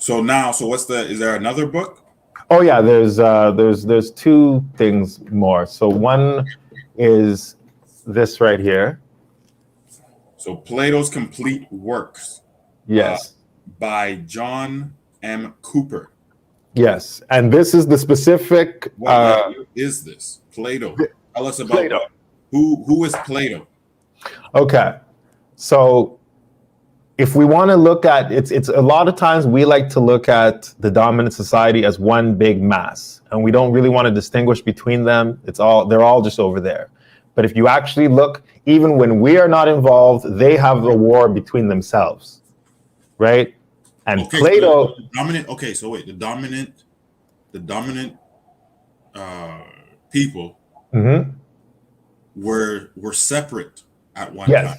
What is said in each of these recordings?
So is there another book? Oh yeah, there's two things more. So one is this right here. So Plato's Complete Works, Yes. by John M. Cooper. Yes, and this is the specific. What is this? Plato. Tell us about Plato. Who is Plato? Okay, so if we want to look at it's a lot of times we like to look at the dominant society as one big mass, and we don't really want to distinguish between them. They're all just over there. But if you actually look, even when we are not involved, they have a war between themselves, right? And Okay, Plato. So the dominant. Okay, so wait, the dominant people were separate at one time.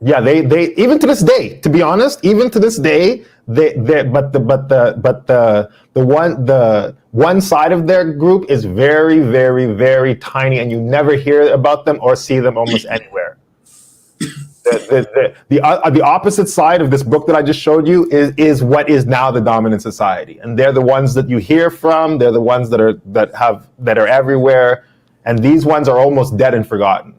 Yeah, they even to this day, to be honest, even to this day, the one side of their group is very, very, very tiny, and you never hear about them or see them almost anywhere. The opposite side of this book that I just showed you is what is now the dominant society, and they're the ones that you hear from. They're the ones that are everywhere, and these ones are almost dead and forgotten.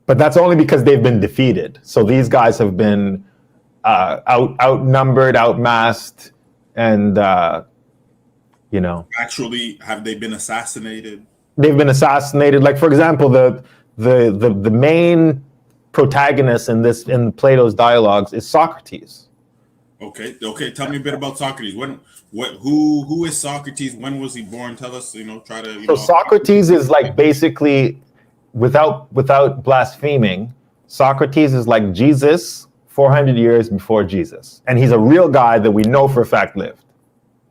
But that's only because they've been defeated. So these guys have been outnumbered, outmassed, and Actually, have they been assassinated? They've been assassinated. Like, for example, the main protagonist in Plato's dialogues is Socrates. Okay. Tell me a bit about Socrates. Who is Socrates? When was he born? Tell us. So Socrates is like basically, without blaspheming, Socrates is like Jesus 400 years before Jesus, and he's a real guy that we know for a fact lived.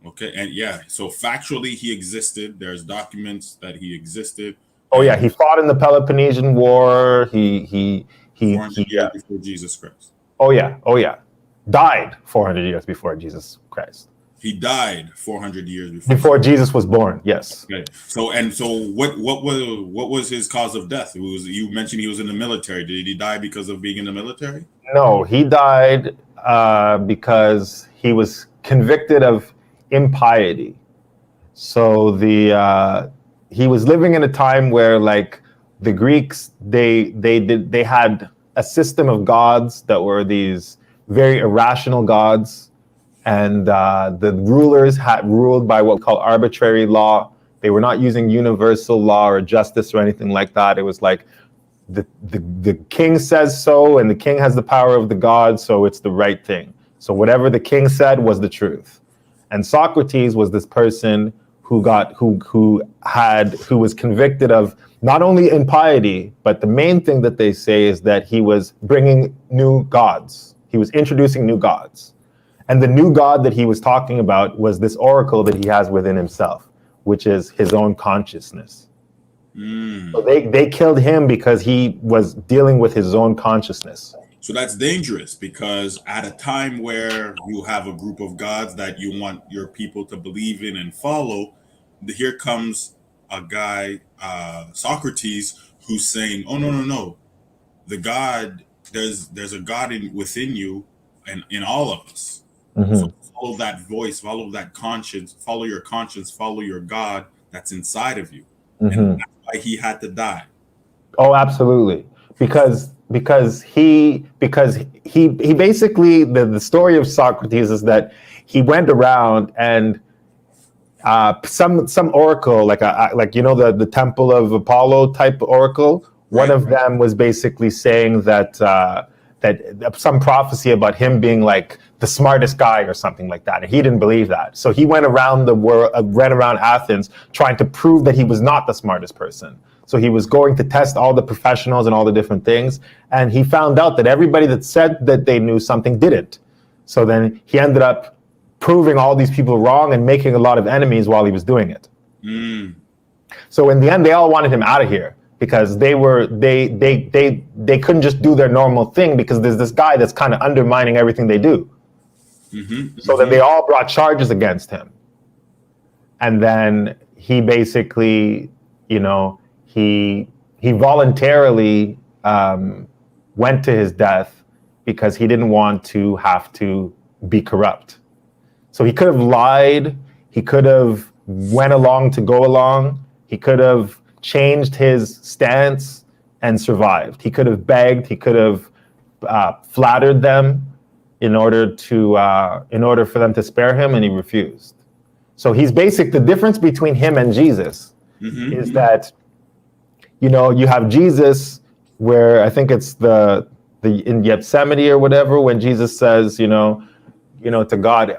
Okay, and so factually he existed. There's documents that he existed. Oh yeah, he fought in the Peloponnesian War. He 400 years before Jesus Christ. Oh yeah. Died 400 years before Jesus Christ. He died 400 years before Jesus was born. Yes. Okay. So what was his cause of death? You mentioned he was in the military. Did he die because of being in the military? No, he died because he was convicted of impiety. So he was living in a time where, like, the Greeks, they had a system of gods that were these very irrational gods, and the rulers had ruled by what we call arbitrary law. They were not using universal law or justice or anything like that. It was like the king says so, and the king has the power of the gods, so it's the right thing. So whatever the king said was the truth. And Socrates was this person who was convicted of not only impiety, but the main thing that they say is that he was bringing new gods. He was introducing new gods. And the new god that he was talking about was this oracle that he has within himself, which is his own consciousness. So they killed him because he was dealing with his own consciousness. So that's dangerous, because at a time where you have a group of gods that you want your people to believe in and follow, here comes a guy, Socrates, who's saying, "Oh no! The God, there's a God within you and in all of us. Mm-hmm. So follow that voice, follow that conscience, follow your conscience, follow your God that's inside of you." Mm-hmm. And that's why he had to die. Oh, absolutely, because he basically, the story of Socrates is that he went around and some oracle, like the Temple of Apollo type oracle. Right. One of them was basically saying that some prophecy about him being like the smartest guy or something like that, and he didn't believe that. So he went around the world, ran around Athens, trying to prove that he was not the smartest person. So he was going to test all the professionals and all the different things, and he found out that everybody that said that they knew something didn't. So then he ended up proving all these people wrong and making a lot of enemies while he was doing it. So in the end, they all wanted him out of here because they couldn't just do their normal thing, because there's this guy that's kind of undermining everything they do. So then they all brought charges against him. And then he basically, he voluntarily went to his death because he didn't want to have to be corrupt. So he could have lied. He could have went along to go along. He could have changed his stance and survived. He could have begged. He could have flattered them in order for them to spare him, and he refused. So he's the difference between him and Jesus is that, you have Jesus where I think it's the in Gethsemane or whatever, when Jesus says, to God,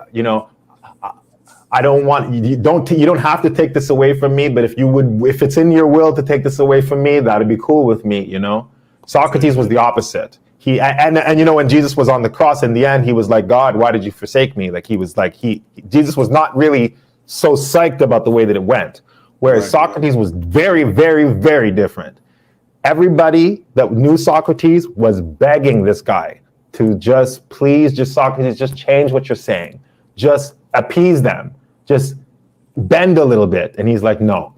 I don't want you don't have to take this away from me, but if it's in your will to take this away from me, that'd be cool with me, Socrates was the opposite. When Jesus was on the cross in the end, he was like, God, why did you forsake me? Like Jesus was not really so psyched about the way that it went. Whereas Socrates was very, very, very different. Everybody that knew Socrates was begging this guy to just Socrates, just change what you're saying. Just appease them. Just bend a little bit. And he's like, no.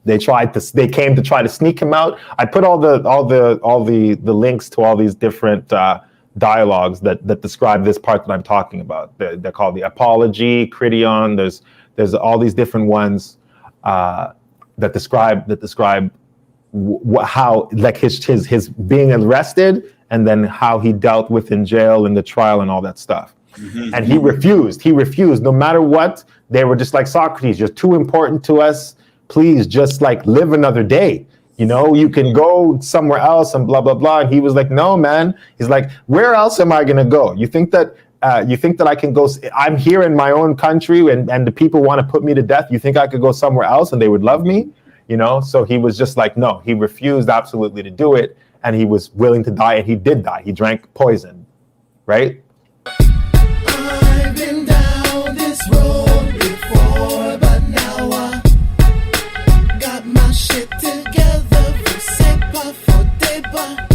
They came to try to sneak him out. I put all the links to all these different dialogues that describe this part that I'm talking about. They're called the Apology, Crition. There's all these different ones that describe how, like, his being arrested, and then how he dealt with in jail and the trial and all that stuff. And he refused. No matter what, they were just like, Socrates, you're too important to us. Please just live another day. You can go somewhere else and blah, blah, blah. And he was like, no, man. He's like, where else am I going to go? You think that I can go? I'm here in my own country, and the people want to put me to death. You think I could go somewhere else and they would love me? So he was just like, no, he refused absolutely to do it. And he was willing to die, and he did die. He drank poison, right? I've been down this road before, but now I got my shit together.